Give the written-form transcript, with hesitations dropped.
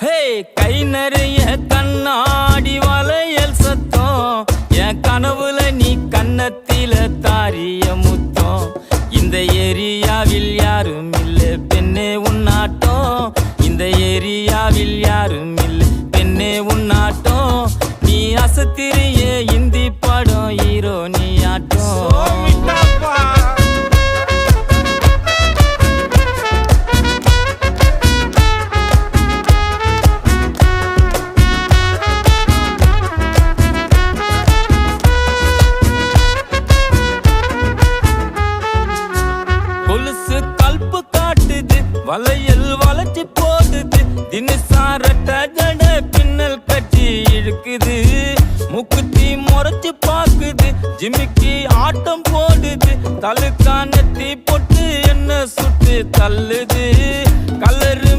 ஹே கை நிறைய கண்ணாடி வளையல் சத்தம் என் கனவுல நீ கன்னத்தில தாரிய முத்தம் இந்த ஏரியாவில் யாரும் இல்ல பெண்ணே உன்னாட்டம் இந்த ஏரியாவில் யாரும் இல்ல பெண்ணே உன்னாட்டம் நீ அசத்திரிய இந்தி படம் ஹீரோ நீ ஆட்டம் கொலுசு கல்பு காட்டுது வளையல் வளைச்சி போடுது தினசாரட்ட ஜட பின்னல் கட்டி இழுக்குது முக்குத்தி முறைச்சு பாக்குது ஜிமிக்கி ஆட்டம் போடுது தலுக்கானத்தி பொட்டு என்ன சுட்டு தள்ளுது கலரு